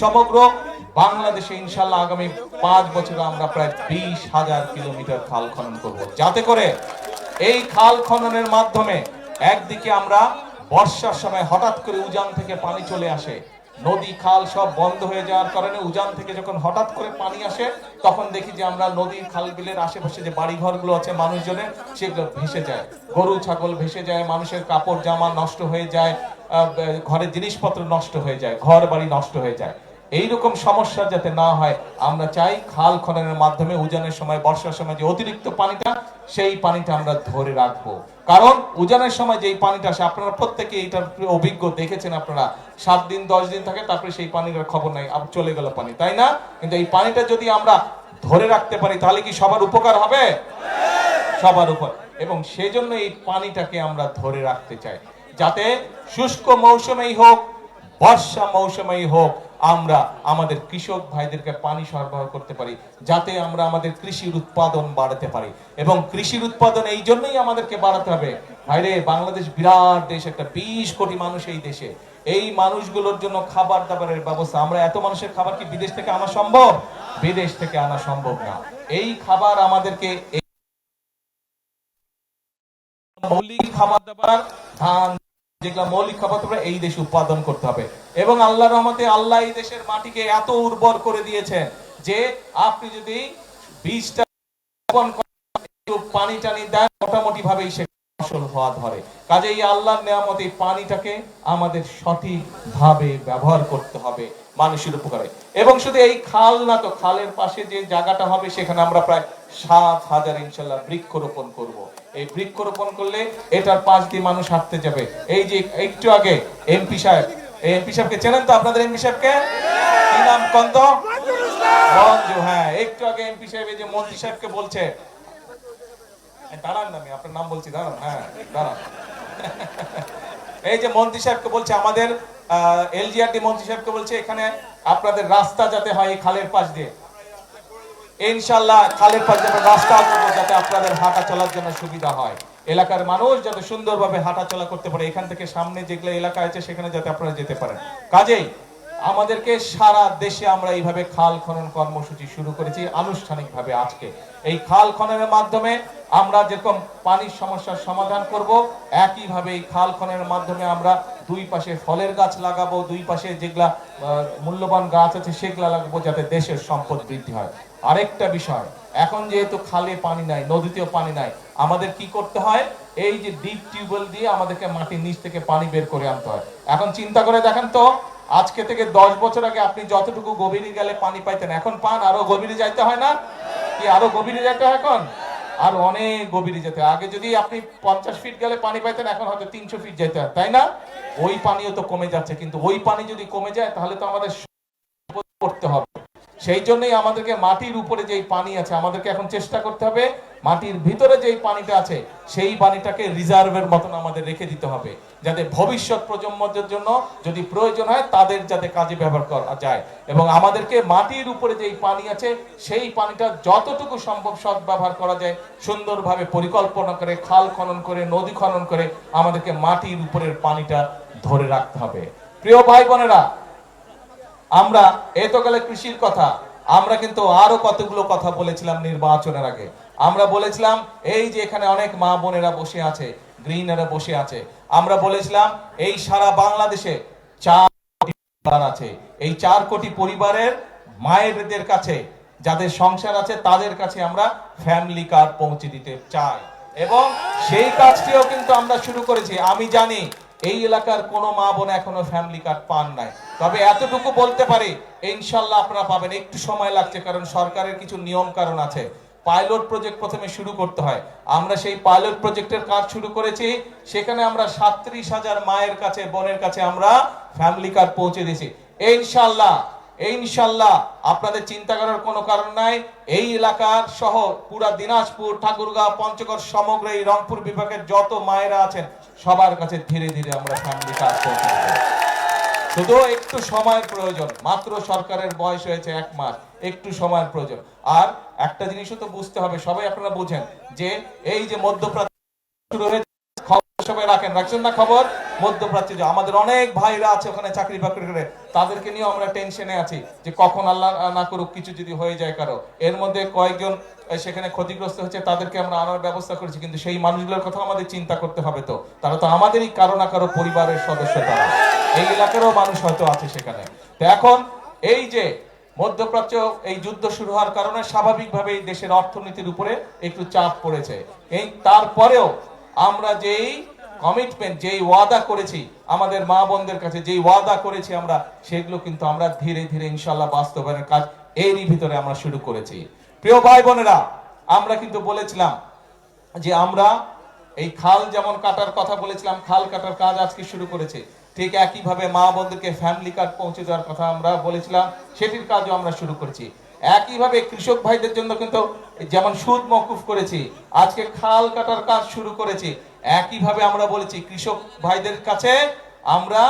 সমগ্র বাংলাদেশে ইনশাআল্লাহ আগামী 5 বছরে আমরা প্রায় 20,000 কিলোমিটার খাল খনন করব, যাতে করে এই খাল খননের মাধ্যমে একদিকে আমরা বর্ষার সময় হঠাৎ করে উজান থেকে পানি চলে আসে, নদী খাল সব বন্ধ হয়ে যাওয়ার কারণে উজান থেকে যখন হঠাৎ করে পানি আসে তখন দেখি যে আমরা নদীর খাল বিলের আশেপাশে যে বাড়িঘরগুলো আছে মানুষজনের, সেগুলো ভেসে যায়, গরু ছাগল ভেসে যায়, মানুষের কাপড় জামা নষ্ট হয়ে যায়, ঘরের জিনিসপত্র নষ্ট হয়ে যায়, ঘর বাড়ি নষ্ট হয়ে যায়। এইরকম সমস্যা যাতে না হয় আমরা চাই খাল খননের মাধ্যমে উজানের সময় বর্ষার সময় যে অতিরিক্ত পানিটা, সেই পানিটা আমরা ধরে রাখবো। কারণ উজানের সময় যেই পানিটা আসে, আপনারা প্রত্যেকে এইটার অভিজ্ঞ, দেখেছেন আপনারা 7 দিন 10 দিন থাকে, তারপরে সেই পানির খবর নাই, আবার চলে গেল পানি, তাই না? কিন্তু এই পানিটা যদি আমরা ধরে রাখতে পারি তাহলে কি সবার উপকার হবে? সবার উপর। এবং সেজন্য এই পানিটাকে আমরা ধরে রাখতে চাই, যাতে শুষ্ক মৌসুমেই হোক বর্ষা মৌসুমেই হোক আমরা আমাদের কৃষক ভাইদেরকে পানি সরবরাহ করতে পারি, যাতে আমরা আমাদের কৃষির উৎপাদন বাড়াতে পারি। এবং কৃষির উৎপাদন এই জন্যই আমাদেরকে বাড়াতে হবে। ভাইরে, বাংলাদেশ বিরাট দেশ, একটা 20 কোটি মানুষ এই দেশে। এই মানুষগুলোর জন্য খাবার দাবারের ব্যবস্থা, আমরা এত মানুষের খাবার কি বিদেশ থেকে আনা সম্ভব? বিদেশ থেকে আনা সম্ভব না। এই খাবার আমাদেরকে মৌলিক খাবার দাবার, ধান, যেগুলা মৌলিক খাবার দাবার এই দেশে উৎপাদন করতে হবে। এবং আল্লাহর রহমতে আল্লাহ এই দেশের মাটিকে এত উর্বর করে দিয়েছেন যে আপনি যদি বীজটা পানি টানি দেন মোটামুটি ভাবেই সে ফসল হওয়া ধরে। কাজেই আল্লাহর নেয়ামত এই পানিটাকে আমাদের সঠিক ভাবে ব্যবহার করতে হবে মানুষের উপকারে। এবং শুধু এই খাল না, তো খালের পাশে যে জায়গাটা হবে সেখানে আমরা প্রায় 7,000 ইনশাআল্লাহ বৃক্ষরোপণ করব। এই বৃক্ষরোপণ করলে এটার পাশ দিয়ে মানুষ হাঁটতে যাবে। এই যে একটু আগে এমপি সাহেব, এই এমপি সাহেবকে চেনেন তো? আপনাদের এমপি সাহেবকে কি নাম কন্ত? মঞ্জু। হ্যাঁ, একটু আগে এমপি সাহেব এই যে মন্ত্রী সাহেবকে বলছে, দাঁড়ান না, আমি আপনার নাম বলছি, দাঁড়ান। হ্যাঁ দাঁড়ান। এই যে মন্ত্রী সাহেবকে বলছে, আমাদের এলজিআরডি মন্ত্রী সাহেবকে বলছে, এখানে আপনাদের রাস্তা যাতে হয় এই খালের পাশ দিয়ে, ইনশাআল্লাহ খালের পাশ দিয়ে রাস্তা করবো, যাতে আপনাদের হাঁটা চলার জন্য সুবিধা হয়, এলাকার মানুষ যাতে সুন্দরভাবে হাঁটা চলা করতে পারে, এখান থেকে সামনে যেগুলো এলাকা আছে সেখানে যাতে আপনারা যেতে পারেন। কাজেই আমাদেরকে সারা দেশে আমরা এইভাবে খাল খনন কর্মসূচি শুরু করেছি আনুষ্ঠানিকভাবে আজকে। এই খাল খননের মাধ্যমে আমরা যেরকম পানির সমস্যার সমাধান করব, একইভাবে এই খাল খননের মাধ্যমে আমরা দুই পাশে ফলের গাছ লাগাবো, দুই পাশে যেগুলা মূল্যবান গাছ আছে সেগুলা লাগাবো, যাতে দেশের সম্পদ বৃদ্ধি হয়। আরেকটা বিষয়, এখন যেহেতু খালে পানি নাই, নদীতেও পানি নাই, আমাদের কি করতে হয়? এই যে ডিপ টিউবওয়েল দিয়ে আমাদেরকে মাটির নিচ থেকে পানি বের করে আনতে হয়। এখন চিন্তা করে দেখেন তো, আজকে থেকে 10 বছর আগে আপনি যতটুকু গভীরে গেলে পানি পাইতেন, এখন পান আরো গভীরে যাইতে হয় না? কি আরো গভীরে যাইতে হয়? এখন আর অনেক গভীরে যেতে হয়। আগে যদি আপনি 50 ফিট গেলে পানি পাইতেন, এখন হয়তো 300 ফিট যেতে হয়, তাই না? ওই পানিও তো কমে যাচ্ছে, কিন্তু ওই পানি যদি কমে যায় তাহলে তো আমাদের করতে হবে। সেই জন্যই আমাদেরকে মাটির উপরে যেই পানি আছে, আমাদেরকে এখন চেষ্টা করতে হবে মাটির ভিতরে যেই পানিটা আছে সেই পানিটাকে রিজার্ভের মতন আমাদের রেখে দিতে হবে, যাতে ভবিষ্যৎ প্রজন্মদের জন্য যদি প্রয়োজন হয় তাদের যাতে কাজে ব্যবহার করা যায়। এবং আমাদেরকে মাটির উপরে যেই পানি আছে সেই পানিটা যতটুকু সম্ভব সৎ ব্যবহার করা যায় সুন্দরভাবে পরিকল্পনা করে, খাল খনন করে, নদী খনন করে আমাদেরকে মাটির উপরের পানিটা ধরে রাখতে হবে। প্রিয় ভাই বোনেরা, আমরা এতকালে কৃষির কথা, আমরা কিন্তু আরো কতগুলো কথা বলেছিলাম নির্বাচনের আগে। আমরা বলেছিলাম এই যে এখানে অনেক মা বোনেরা বসে আছে, গ্রিনেরা বসে আছে, আমরা বলেছিলাম এই সারা বাংলাদেশে 4 কোটি পরিবার আছে। এই 4 কোটি পরিবারের মায়েদের কাছে, যাদের সংসার আছে তাদের কাছে আমরা ফ্যামিলি কার্ড পৌঁছে দিতে চাই। এবং সেই কাজটিও কিন্তু আমরা শুরু করেছি। আমি জানি এই এলাকার কোনো মা বোন এখনো ফ্যামিলি কার্ড পান নাই, তবে এতটুকু বলতে পারি ইনশাআল্লাহ আপনারা পাবেন। একটু সময় লাগছে, কারণ সরকারের কিছু নিয়ম কারণ আছে। পাইলট প্রজেক্ট প্রথমে শুরু করতে হয়। আমরা সেই পাইলট প্রজেক্টের কাজ শুরু করেছি, সেখানে আমরা 37,000 মায়ের কাছে, বোনের কাছে আমরা ফ্যামিলি কার্ড পৌঁছে দিয়েছি। ইনশাআল্লাহ আপনাদের চিন্তা করার কোনো কারণ নাই। এই এলাকার সহ পুরা দিনাজপুর, ঠাকুরগাঁও, পঞ্চগড়, সমগ্র এই রংপুর বিভাগের যত মায়েরা আছেন সবার কাছে ধীরে ধীরে আমরা ফ্যামিলি কার্ড পৌঁছে দেব। শুধু একটু সময়ের প্রয়োজন, মাত্র সরকারের বয়স হয়েছে 1 মাস, একটু সময়ের প্রয়োজন। আর একটা জিনিসও তো বুঝতে হবে, সবাই আপনারা বুঝেন যে এই যে মধ্যপ্রাচ্য শুরু হয়েছে, খবর সবাই রাখছেন না খবর? মধ্যপ্রাচ্যে আমাদের অনেক ভাইরা আছে ওখানে চাকরি বাকরি করে, তাদেরকে নিয়ে আমরা টেনশনে আছি যে কখন আল্লাহ না করুক কিছু যদি হয়ে যায় কারো। এর মধ্যে কয়েকজন সেখানে ক্ষতিগ্রস্ত হচ্ছে, তাদেরকে আমরা আনার ব্যবস্থা করেছি, কিন্তু সেই মানুষগুলোর কথা আমাদের চিন্তা করতে হবে। তো তারা তো আমাদেরই কারো না কারো পরিবারের সদস্য, তারা এই এলাকারও মানুষ হয়তো আছে সেখানে। তো এখন এই যে মধ্যপ্রাচ্য এই যুদ্ধ শুরু হওয়ার কারণে স্বাভাবিকভাবে এই দেশের অর্থনীতির উপরে একটু চাপ পড়েছে। এই তারপরেও আমরা যেই কমিটমেন্ট, যেই ওয়াদা করেছি আমাদের মা বোনদের কাছে, যেই ওয়াদা করেছি আমরা, সেগুলো কিন্তু আমরা ধীরে ধীরে ইনশাআল্লাহ বাস্তবায়নের কাজ এরই ভিতরে আমরা শুরু করেছি। প্রিয় ভাই বোনেরা, আমরা কিন্তু বলেছিলাম যে আমরা এই খাল যেমন কাটার কথা বলেছিলাম, খাল কাটার কাজ আজকে শুরু করেছে। ঠিক একইভাবে মা বোনদেরকে ফ্যামিলি কার্ড পৌঁছে দেওয়ার কথা আমরা বলেছিলাম, সেটির কাজও আমরা শুরু করেছি। একইভাবে কৃষক ভাইদের জন্য কিন্তু যেমন সুদ মওকুফ করেছি, আজকে খাল কাটার কাজ শুরু করেছি। একইভাবে আমরা বলেছি কৃষক ভাইদের কাছে আমরা,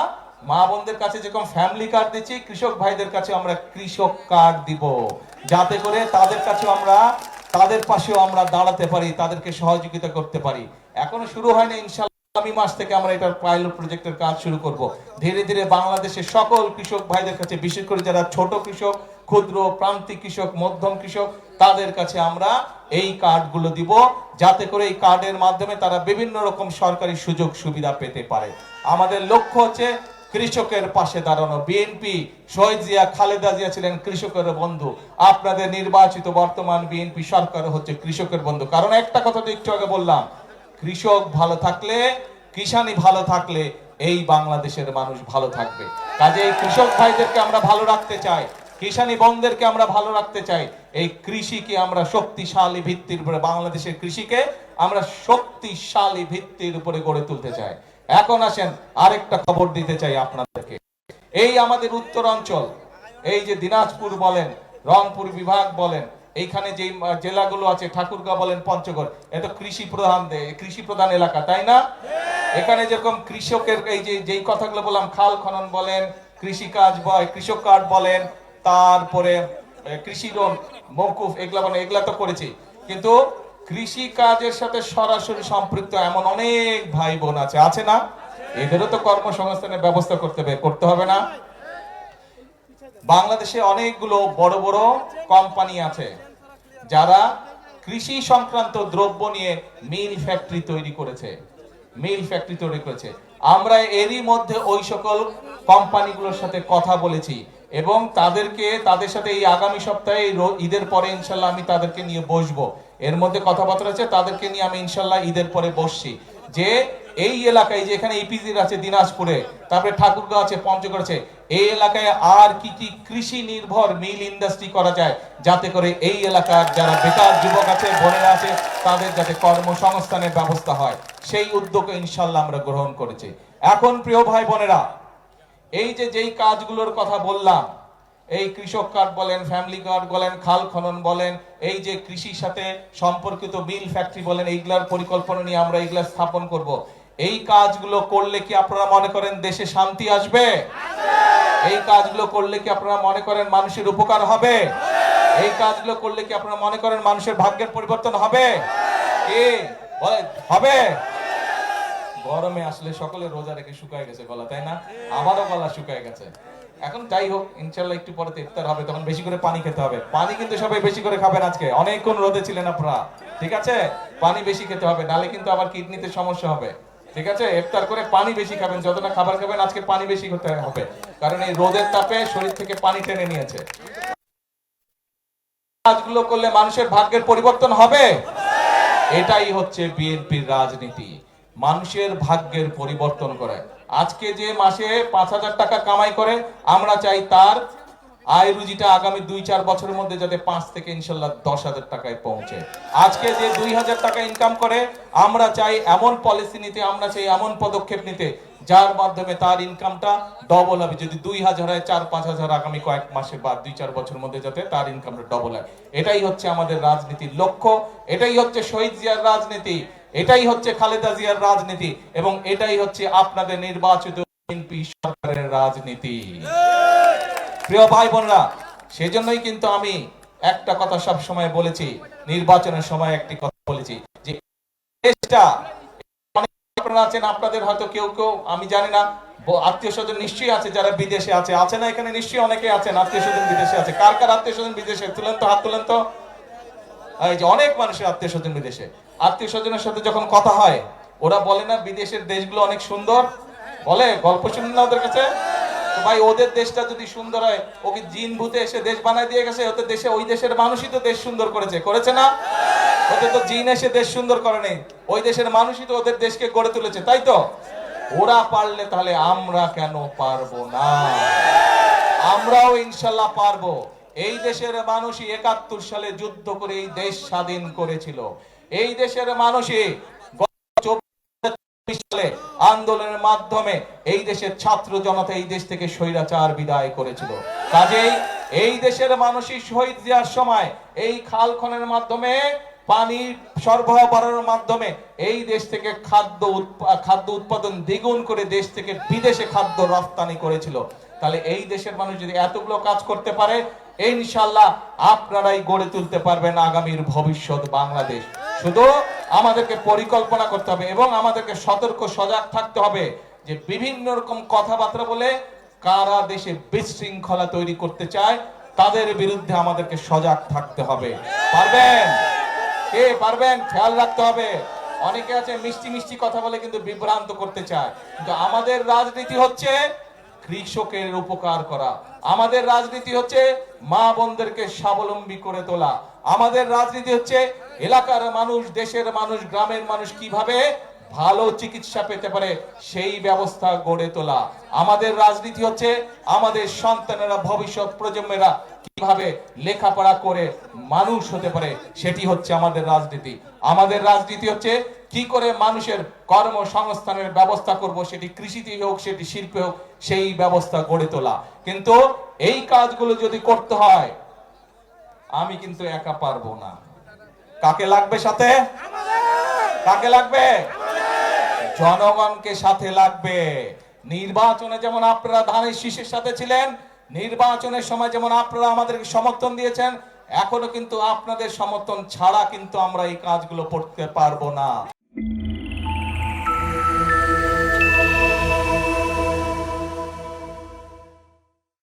মা বোনদের কাছে যেরকম ফ্যামিলি কার্ড দিচ্ছি, কৃষক ভাইদের কাছে আমরা কৃষক কার্ড দিব, যাতে করে তাদের কাছে আমরা, তাদের পাশেও আমরা দাঁড়াতে পারি, তাদেরকে সহযোগিতা করতে পারি। এখনো শুরু হয়নি, ইনশাআল্লাহ আগামী মাস থেকে আমরা এটার পাইলট প্রজেক্টের কাজ শুরু করব। ধীরে ধীরে বাংলাদেশের সকল কৃষক ভাইদের কাছে, বিশেষ করে যারা ছোট কৃষক, ক্ষুদ্র প্রান্তিক কৃষক, মধ্যম কৃষক, তাদের কাছে আমরা এই কার্ডগুলো দিব, যাতে করে এই কার্ডের মাধ্যমে তারা বিভিন্ন রকম সরকারি সুযোগ সুবিধা পেতে পারে। আমাদের লক্ষ্য হচ্ছে কৃষকের পাশে দাঁড়ানো। বিএনপি, শহীদ জিয়া, খালেদা জিয়া ছিলেন কৃষকের বন্ধু। আপনাদের নির্বাচিত বর্তমান বিএনপি সরকার হচ্ছে কৃষকের বন্ধু। কারণ একটা কথা তো একটু আগে বললাম, কৃষক ভালো থাকলে, কিষানি ভালো থাকলে এই বাংলাদেশের মানুষ ভালো থাকবে। কাজে কৃষক ভাইদেরকে আমরা ভালো রাখতে চাই, কিষানি বন্ধুদেরকে আমরা ভালো রাখতে চাই। এই কৃষিকে আমরা শক্তিশালী ভিত্তির উপরে, বাংলাদেশের কৃষিকে আমরা শক্তিশালী ভিত্তির উপরে গড়ে তুলতে চাই। এখন আসেন আরেকটা খবর দিতে চাই আপনাদেরকে। এই আমাদের উত্তর অঞ্চল, এই যে দিনাজপুর বলেন, রংপুর বিভাগ বলেন, এইখানে যে জেলাগুলো আছে, ঠাকুরগাঁও বলেন, পঞ্চগড়, এটা কৃষি প্রধান এলাকা, তাই না? এখানে যেরকম কৃষকের এই যে যেই কথাগুলো বললাম, খাল খনন বলেন, কৃষি কাজ বয়, কৃষক কার্ড বলেন, তারপরে কৃষি লোন মওকুফ, এগুলা মানে এগুলা তো করেছি, কিন্তু কৃষি কাজের সাথে সরাসরি সম্পৃক্ত এমন অনেক ভাই বোন আছে না? এদেরও তো কর্মসংস্থানের ব্যবস্থা করতে হবে না? বাংলাদেশে অনেকগুলো বড় বড় কোম্পানি আছে যারা কৃষি সংক্রান্ত দ্রব্য নিয়ে মিল ফ্যাক্টরি তৈরি করেছে। আমরা এরই মধ্যে ওই সকল কোম্পানিগুলোর সাথে কথা বলেছি এবং তাদের সাথে এই আগামী সপ্তাহে ঈদের পরে ইনশাল্লাহ আমি তাদেরকে নিয়ে বসবো। এর মধ্যে কথাবার্তা আছে, তাদেরকে নিয়ে আমি ইনশাল্লাহ ঈদের পরে বসছি, যে এই এলাকায় যে এখানে ইপিজির আছে দিনাজপুরে, তারপরে ঠাকুরগাঁও আছে, পঞ্চগড় আছে, এই এলাকায় আর কি কি কৃষি নির্ভর মিল ইন্ডাস্ট্রি করা যায়, যাতে করে এই এলাকার যারা বেকার যুবক আছে, বোনেরা আছে, তাদের যাতে কর্মসংস্থানের ব্যবস্থা হয়, সেই উদ্যোগ ইনশাল্লাহ আমরা গ্রহণ করেছি। এখন প্রিয় ভাই বোনেরা, এই যে যেই কাজগুলোর কথা বললাম, এই কৃষক কার্ড বলেন, ফ্যামিলি কার্ড বলেন, খাল খনন বলেন, এই যে কৃষির সাথে সম্পর্কিত মিল ফ্যাক্টরি বলেন, এইগুলার পরিকল্পনা নিয়ে আমরা এইগুলা স্থাপন করব। এই কাজগুলো করলে কি আপনারা মনে করেন দেশে শান্তি আসবে? এই কাজগুলো করলে কি আপনারা মনে করেন মানুষের উপকার হবে? এই কাজগুলো করলে কি আপনারা মনে করেন মানুষের ভাগ্যের পরিবর্তন হবে? কি হবে? গরমে আসলে সকলে রোজা রেখে শুকায় গেছে গলা, তাই না? আমারও গলা শুকায় গেছে। এখন যাই হোক, ইনশাআল্লাহ একটু পরে ইফতার হবে, তখন বেশি করে পানি খেতে হবে। পানি কিন্তু সবাই বেশি করে খাবেন, আজকে অনেকক্ষণ রোদে ছিলেন আপনারা, ঠিক আছে? পানি বেশি খেতে হবে, নালে কিন্তু আবার কিডনিতে সমস্যা হবে, ঠিক আছে? ইফতার করে পানি বেশি খাবেন, যতটা খাবার খাবেন আজকে পানি বেশি খেতে হবে, কারণ এই রোদের তাপে শরীর থেকে পানি টেনে নিয়েছে। কাজগুলো করলে মানুষের ভাগ্যের পরিবর্তন হবে। এটাই হচ্ছে বিএনপির রাজনীতি, মানুষের ভাগ্যের পরিবর্তন করে। আজকে যে মাসে 5,000 টাকা কামাই করে, আমরা চাই তার আয় রুজিটা আগামী 2-4 বছরের মধ্যে যাতে 5 থেকে ইনশাল্লাহ 10,000 টাকায় পৌঁছে। আজকে যে 2,000 টাকা ইনকাম করে, আমরা চাই এমন পলিসি নিতে, আমরা চাই এমন পদক্ষেপ নিতে যার মাধ্যমে তার ইনকামটা ডবল হবে। যদি 2,000 হয়, 4-5,000 আগামী কয়েক মাসে বা 2-4 বছরের মধ্যে যাতে তার ইনকামটা ডবল হয়। এটাই হচ্ছে আমাদের রাজনীতির লক্ষ্য, এটাই হচ্ছে শহীদ জিয়ার রাজনীতি, এটাই হচ্ছে খালেদা জিয়ার রাজনীতি, এবং এটাই হচ্ছে আপনাদের নির্বাচিত বিএনপি সরকারের রাজনীতি। প্রিয় ভাই বোনরা, সেজন্যই কিন্তু আমি একটা কথা সব সময় বলেছি, নির্বাচনের সময় একটি কথা বলেছি, যে দেশটা আপনারা আছেন, আপনাদের হয়তো কেউ কেউ আমি জানি না আত্মীয় স্বজন নিশ্চয়ই আছে যারা বিদেশে আছে না এখানে নিশ্চয়ই অনেকে আছেন আত্মীয় স্বজন বিদেশে আছে। কার কার আত্মীয় স্বজন বিদেশে তুলেন তো, হাত তুলেন তো। এই যে অনেক মানুষের আত্মীয় স্বজন বিদেশে, আত্মীয় স্বজনের সাথে যখন কথা হয় ওরা বলে না বিদেশের দেশগুলো অনেক সুন্দর, বলে গল্প শুনুন না ওদের কাছে। ভাই ওদের দেশটা যদি সুন্দর হয়, ওকে জিন ভূতে এসে দেশ বানায় দিয়ে গেছে? ওদের দেশে, ওই দেশের মানুষই তো দেশ সুন্দর করেছে না? ওদের তো জিন এসে দেশ সুন্দর করে নেই, ওই দেশের মানুষই তো ওদের দেশকে গড়ে তুলেছে, তাই তো? ওরা পারলে তাহলে আমরা কেন পারবো না? আমরাও ইনশাল্লাহ পারবো। এই দেশের মানুষই ৭১ সালে যুদ্ধ করে এই দেশ স্বাধীন করেছিল। এই দেশের মানুষই সালে আন্দোলনের মাধ্যমে এই দেশের ছাত্র জনতা এই দেশ থেকে স্বৈরাচার বিদায় করেছিল। কাজেই এই দেশের মানুষই শহীদ জিয়ার সময় এই খাল খননের মাধ্যমে, পানি সরবরাহ বাড়ানোর মাধ্যমে এই দেশ থেকে খাদ্য উৎপাদন দ্বিগুণ করে দেশ থেকে বিদেশে খাদ্য রপ্তানি করেছিল। তাহলে এই দেশের মানুষ যদি এতগুলো কাজ করতে পারে, ইনশাআল্লাহ আপনারাই গড়ে তুলতে পারবেন আগামীর ভবিষ্যৎ বাংলাদেশ। শুধু আমাদেরকে পরিকল্পনা করতে হবে এবং আমাদেরকে সতর্ক সজাগ থাকতে হবে যে বিভিন্ন রকম কথাবার্তা বলে কারা দেশে বিশৃঙ্খলা তৈরি করতে চায় তাদের বিরুদ্ধে আমাদেরকে সজাগ থাকতে হবে। পারবেন? কে পারবেন? খেয়াল রাখতে হবে। অনেকে আছে মিষ্টি মিষ্টি কথা বলে কিন্তু বিভ্রান্ত করতে চায়, কিন্তু আমাদের রাজনীতি হচ্ছে কৃষকের উপকার করা, আমাদের রাজনীতি হচ্ছে মা বোনদেরকে স্বাবলম্বী করে তোলা, আমাদের রাজনীতি হচ্ছে এলাকার মানুষ, দেশের মানুষ, গ্রামের মানুষ কিভাবে ভালো চিকিৎসা পেতে পারে সেই ব্যবস্থা গড়ে তোলা। আমাদের রাজনীতি হচ্ছে আমাদের সন্তানেরা, ভবিষ্যৎ প্রজন্মেরা কিভাবে লেখাপড়া করে মানুষ হতে পারে, সেটি হচ্ছে আমাদের রাজনীতি। আমাদের রাজনীতি হচ্ছে কি করে মানুষের কর্মসংস্থানের ব্যবস্থা করব, সেটি কৃষিতে হোক, সেটি শিল্পে হোক, সেই ব্যবস্থা গড়ে তোলা। কিন্তু এই কাজগুলো যদি করতে হয়, আমি কিন্তু একা পারবো না। কাকে লাগবে সাথে? কাকে লাগবে? জনগণকে সাথে লাগবে। নির্বাচনে যেমন আপনারা ধানের শীষের সাথে ছিলেন, নির্বাচনের সময় যেমন আপনারা আমাদেরকে সমর্থন দিয়েছেন, এখনো কিন্তু আপনাদের সমর্থন ছাড়া কিন্তু আমরা এই কাজগুলো করতে পারবো না।